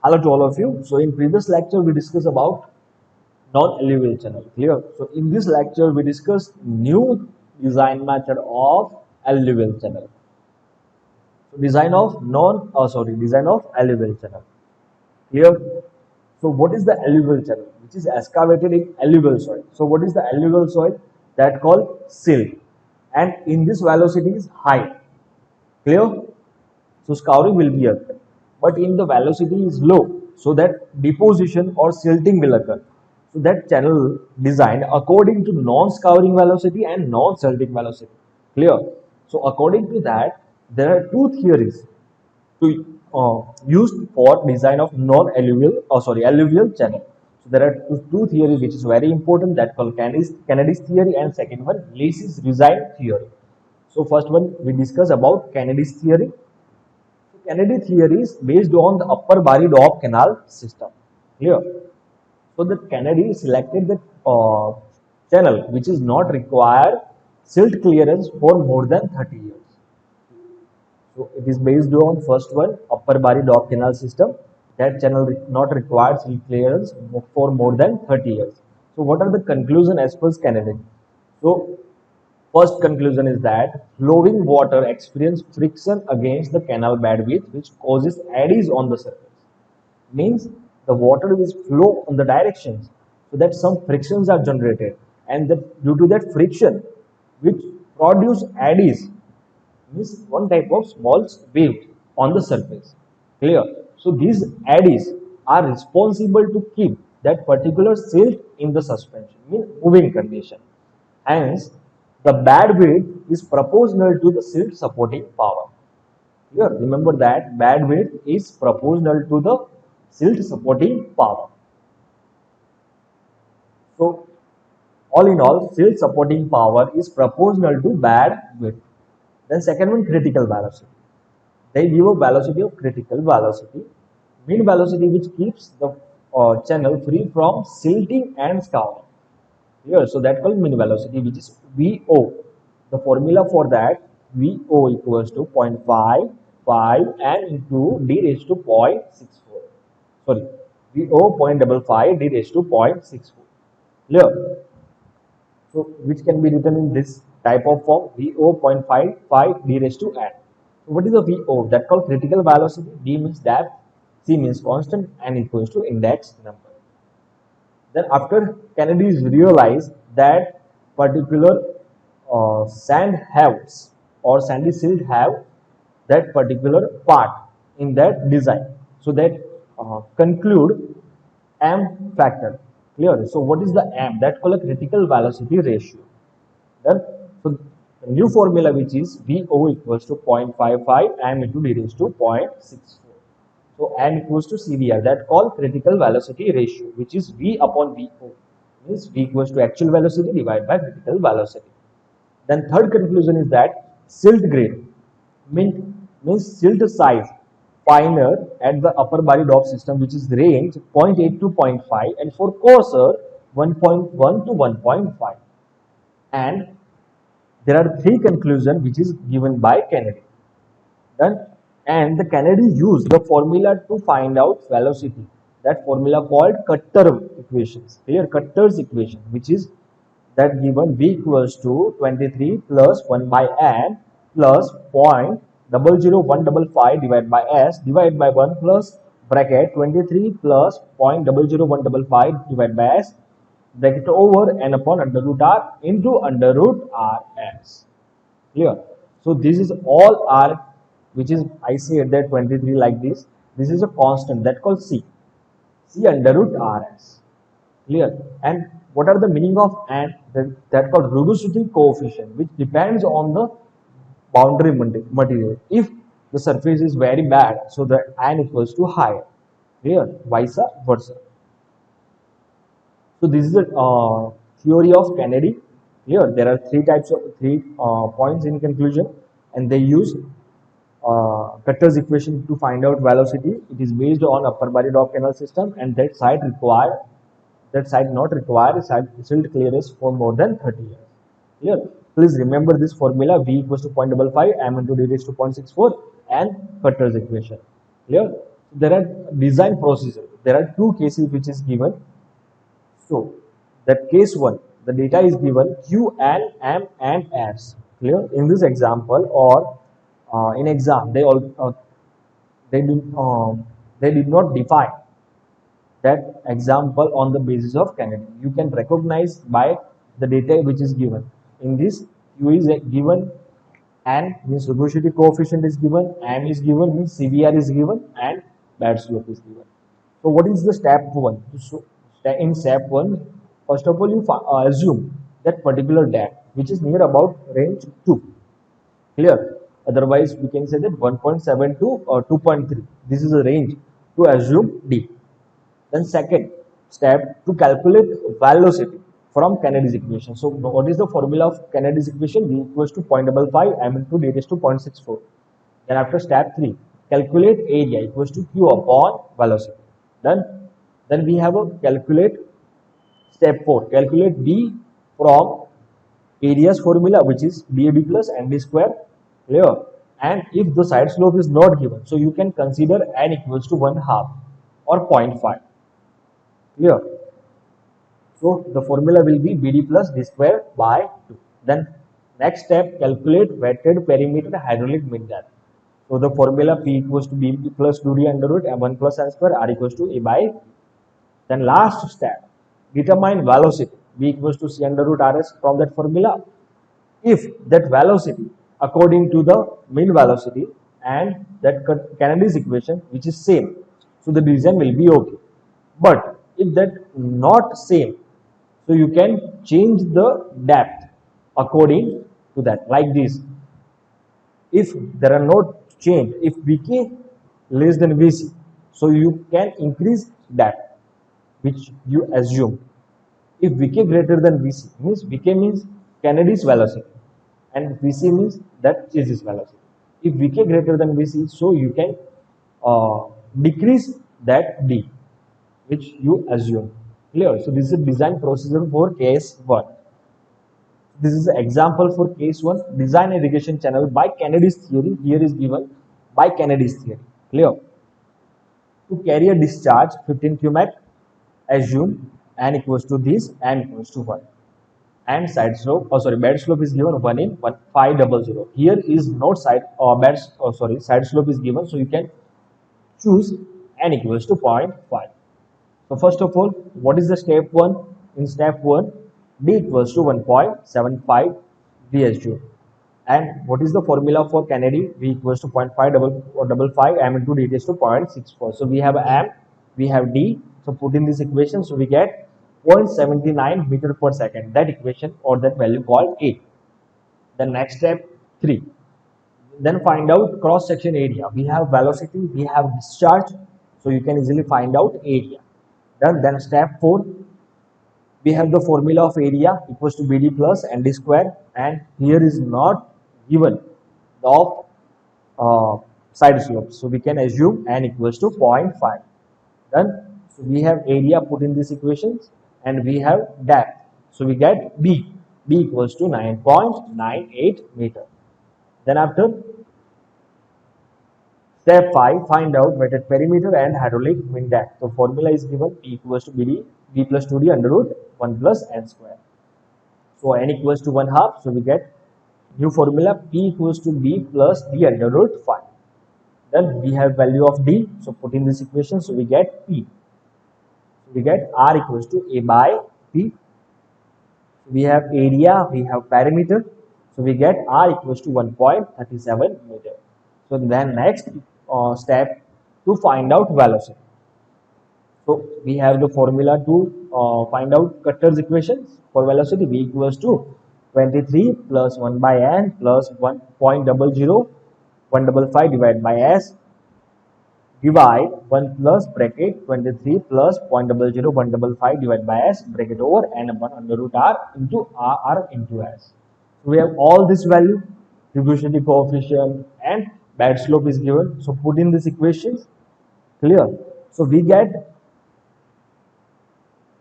Hello to all of you. So in previous lecture we discussed about non-alluvial channel. Clear? So in this lecture we discussed new design method of alluvial channel. So design of alluvial channel. Clear? So what is the alluvial channel? Which is excavated in alluvial soil. So what is the alluvial soil? That called silt. And in this velocity is high. Clear? So scouring will be occur, but in the velocity is low, so that deposition or silting will occur. So that channel designed according to non-scouring velocity and non-silting velocity. Clear? So according to that, there are two theories to used for design of alluvial channel. So there are two theories which is very important, that called Kennedy's theory, and second one Lacey's design theory. So first one we discuss about Kennedy's theory. Kennedy theory is based on the upper Barry-Dop canal system. Clear? So the Kennedy selected the channel which is not require silt clearance for more than 30 years. So it is based on first one, upper Barry-Dop canal system. That channel not required silt clearance for more than 30 years. So what are the conclusion as per Kennedy? So first conclusion is that flowing water experience friction against the canal bed width, which causes eddies on the surface. Means the water will flow on the directions, so that some frictions are generated, and that due to that friction, which produce eddies, means one type of small wave on the surface. Clear? So these eddies are responsible to keep that particular silt in the suspension, means moving condition. Hence, the bad weight is proportional to the silt supporting power. Here, remember that bad weight is proportional to the silt supporting power. So, all in all, silt supporting power is proportional to bad weight. Then second one, critical velocity. They give a velocity of critical velocity, mean velocity which keeps the channel free from silting and scouring. Here, so that called mean velocity, which is VO. The formula for that, VO equals to 0.55 and into d raised to 0.64. Sorry, VO 0.55 d raised to 0.64. Clear? So which can be written in this type of form, VO 0.55 d raised to n. So what is the VO? That called critical velocity. D means depth, C means constant, and equals to index number. Then after Kennedy realized that particular sand haves or sandy silt have that particular part in that design. So that conclude M factor. Clear? So what is the M? That called a critical velocity ratio. Then so the new formula, which is VO equals to 0.55 M into d raised to 0.64. So N equals to CVR, that called critical velocity ratio, which is V upon VO, means V equals to actual velocity divided by critical velocity. Then third conclusion is that silt grade means silt size finer at the upper Barry-Dop system, which is range 0.8 to 0.5, and for coarser 1.1 to 1.5. And there are three conclusions which is given by Kennedy. Done. And the Kennedy used the formula to find out velocity. That formula called Cutter equations. Here, Cutter's equation, which is that given V equals to 23 plus 1 by n plus 0.00155 divided by s divided by 1 plus bracket 23 plus 0.00155 divided by s bracket over n upon under root r into under root rs. Clear? So this is all r, which is I said that 23 like this. This is a constant that called c under root rs. Clear? And what are the meaning of and? That called rugosity coefficient, which depends on the boundary material. If the surface is very bad, so the n equals to higher. Clear? Vice versa. So this is the theory of Kennedy. Here there are three points in conclusion, and they use Cutter's equation to find out velocity. It is based on upper Barry-Dop canal system, and that site not require silt clearance for more than 30 years. Clear? Please remember this formula, V equals to 0.55 m into d raised to 0.64 and Cutter's equation. Clear? There are design procedure. There are two cases which is given. So that case one, the data is given Q and M and S. Clear? In this example or in exam, they did they did not define that example on the basis of Kennedy. You can recognize by the data which is given. In this, Q is given, and means rugosity coefficient is given, M is given, means CVR is given, and bad slope is given. So what is the step one? So in step one, first of all, you assume that particular depth which is near about range 2. Clear? Otherwise, we can say that 1.72 or 2.3. This is a range to assume D. Then second step, to calculate velocity from Kennedy's equation. So what is the formula of Kennedy's equation? V equals to 0.55 m into d raised to 0.64. Then after step 3, calculate area equals to Q upon velocity. Then we have a calculate step 4, calculate D from area's formula, which is DAB plus ND square. Clear? And if the side slope is not given, so you can consider n equals to 1/2 or 0.5. Clear? So the formula will be BD plus D square by 2. Then next step, calculate wetted perimeter hydraulic mean depth. So the formula P equals to B plus 2D under root M1 plus N square, R equals to A by P. Then last step, determine velocity V equals to C under root RS from that formula. If that velocity according to the mean velocity and that Kennedy's equation which is same, so the design will be okay. But if that not same, so you can change the depth according to that, like this. If there are no change, if Vk less than Vc, so you can increase depth which you assume. If Vk greater than Vc, means Vk means Kennedy's velocity and Vc means that chase's velocity. If Vk greater than Vc, so you can decrease that D which you assume. Clear? So this is a design procedure for case 1. This is an example for case 1, design irrigation channel by Kennedy's theory. Here is given by Kennedy's theory. Clear? To carry a discharge 15 cubic, assume n equals to this, m equals to 1. And side slope, bed slope is given 1 in 500. Here is not side or side slope is given, so you can choose n equals to 0.5. So first of all, what is the step 1? In step 1, D equals to 1.75 we assume. And what is the formula for Kennedy? V equals to 0.555 m into D raised to 0.64. So we have m, we have D. So put in this equation, so we get 0.79 meter per second. That equation or that value called A. The next step 3. Then find out cross section area. We have velocity, we have discharge, so you can easily find out area. Then step 4, we have the formula of area equals to BD plus ND square, and here is not given the side slope, so we can assume n equals to 0.5. Then so we have area put in these equations, and we have depth, so we get B equals to 9.98 meter. Then after step 5, find out wetted perimeter and hydraulic mean depth. So formula is given P equals to BD, B plus 2D under root 1 plus N square. So N equals to 1/2. So we get new formula P equals to B plus D under root 5. Then we have value of D. So put in this equation. So we get P. So we get R equals to A by P. We have area, we have perimeter. So we get R equals to 1.37 meter. So then next step, to find out velocity. So we have the formula to find out Cutter's equations for velocity. V equals to 23 plus 1 by n plus 1.00 155 divided by s, divide 1 plus bracket 23 plus 0.00 155 divided by s bracket over n1 under root r into r into s. So we have all this value, rugosity coefficient and bed slope is given. So put in these equations. Clear? So we get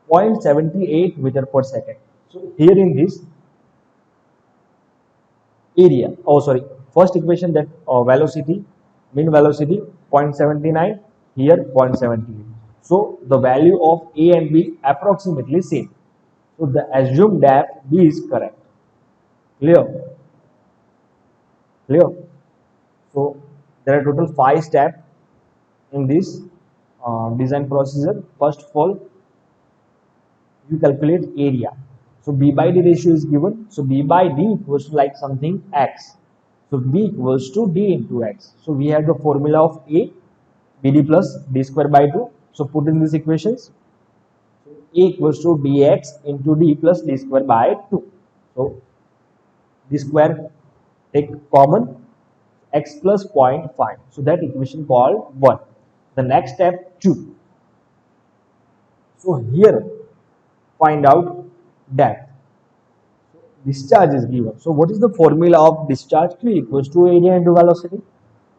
0.78 meter per second. So here in this area, first equation, that velocity, mean velocity 0.79, here 0.78. So the value of A and B approximately same. So the assumed that B is correct. Clear? Clear? So there are total 5 steps in this design procedure. First of all, you calculate area. So B by D ratio is given. So B by D equals to like something X. So B equals to D into X. So we have the formula of A, BD plus D square by 2. So put in these equations. So A equals to dx into D plus D square by 2. So D square take common, x plus 0.5. So that equation called 1. The next step 2. So here find out depth. Discharge is given. So what is the formula of discharge? Q equals to area into velocity.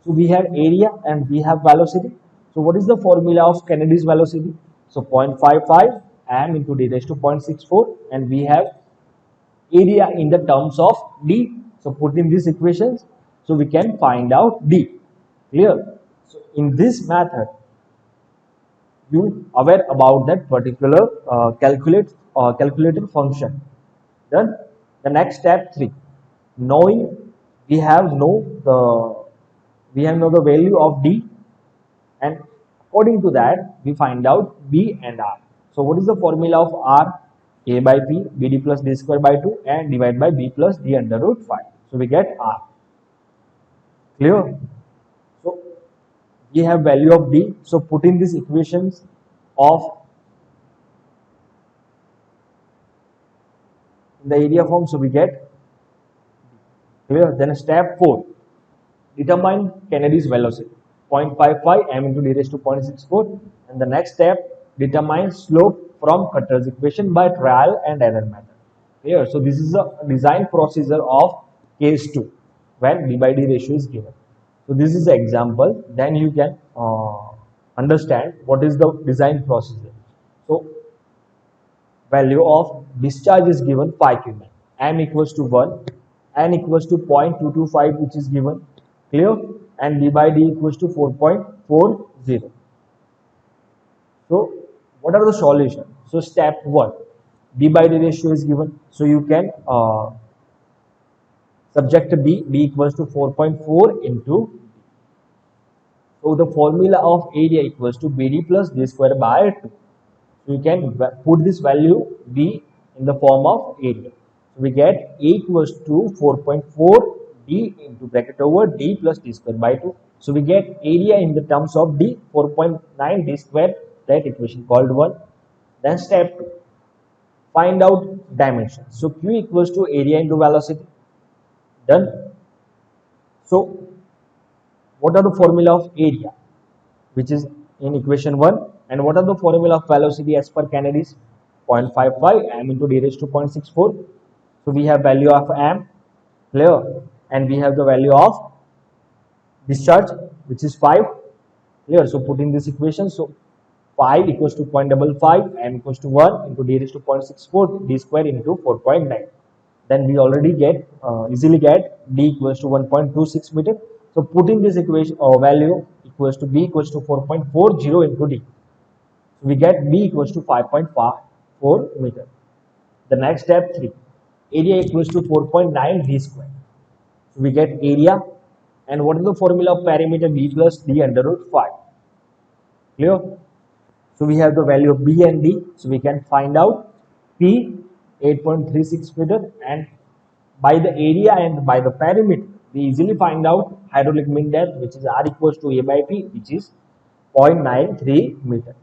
So we have area and we have velocity. So what is the formula of Kennedy's velocity? So 0.55 m into d raised to 0.64, and we have area in the terms of d. So put in these equations so we can find out d. Clear? So in this method you aware about that particular calculator function. Done. The next step 3, knowing we have know the the value of d, and according to that we find out b and r. So what is the formula of r? A by p, bd plus d square by 2, and divide by b plus d under root 5. So we get r. Clear? So we have value of d. So put in these equations of the area form. So we get. Clear? Then step 4, determine Kennedy's velocity, 0.55 m into d raised to 0.64. And the next step, determine slope from Cutter's equation by trial and error method. Clear? So this is a design procedure of case 2 when d by d ratio is given. So this is an example. Then you can understand what is the design procedure. So value of discharge is given 5 Q, m equals to 1, n equals to 0.225, which is given. Clear? And d by d equals to 4.40. So what are the solutions? So step 1, d by d ratio is given. So you can subject b equals to 4.4 into. So the formula of area equals to bd plus d square by 2. So you can put this value b in the form of area. So we get a equals to 4.4 d into bracket over d plus d square by 2. So we get area in the terms of d, 4.9 d square, that equation called 1. Then step 2, find out dimensions. So q equals to area into velocity. Done. So what are the formula of area, which is in equation 1, and what are the formula of velocity as per Kennedy's? 0.55 m into d raised to 0.64. So we have value of m. Clear? And we have the value of discharge, which is 5. Clear? So put in this equation. So 5 equals to 0.55, m equals to 1 into d raised to 0.64, d square into 4.9. Then we already get easily get d equals to 1.26 meter. So putting this equation or value equals to b equals to 4.40 into d. So we get b equals to 5.4 meter. The next step 3, area equals to 4.9 d square. So we get area, and what is the formula of perimeter? B plus d under root 5. Clear? So we have the value of b and d. So we can find out p 8.36 meter, and by the area and by the perimeter we easily find out hydraulic mean depth, which is r equals to a by p, which is 0.93 meter.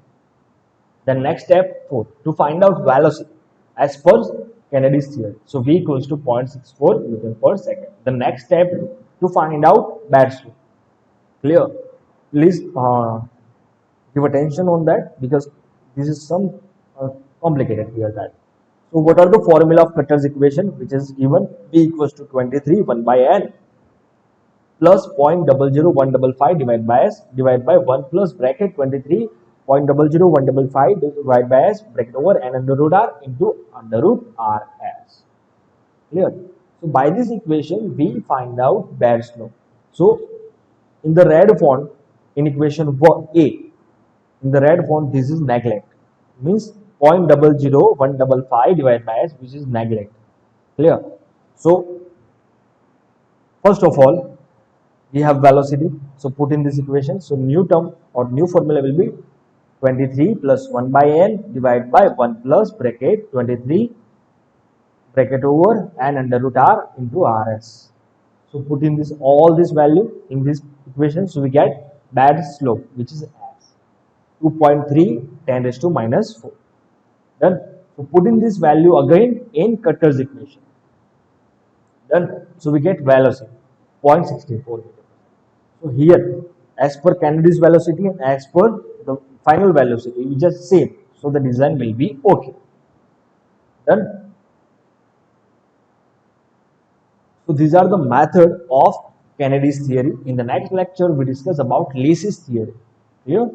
The next step 4, to find out velocity as per Kennedy's theory. So v equals to 0.64 meter per second. The next step to find out bed slope. Clear? Please give attention on that, because this is some complicated here. That. So what are the formula of Cutter's equation, which is given? V equals to 23 1 by n plus 0.00155 divided by 1 plus bracket 23 0.00155 divided by s bracket over n under root r into under root rs. Clear? So by this equation we find out bed slope. So in the red font in equation A, In the red font, this is neglect. Means 0.00155 divided by s, which is neglect. Clear? So first of all, we have velocity. So put in this equation. So new term or new formula will be 23 plus 1 by n divided by 1 plus bracket 23 bracket over and under root r into rs. So put in this all this value in this equation. So we get bad slope, which is as 2.3 10 raised to minus 4. Done. So put in this value again in Cutter's equation. Done. So we get velocity 0.64 meter. So here, as per Kennedy's velocity and as per the final velocity, we just same. So the design will be okay. Done. So these are the method of Kennedy's theory. In the next lecture, we discuss about Lee's theory. Clear?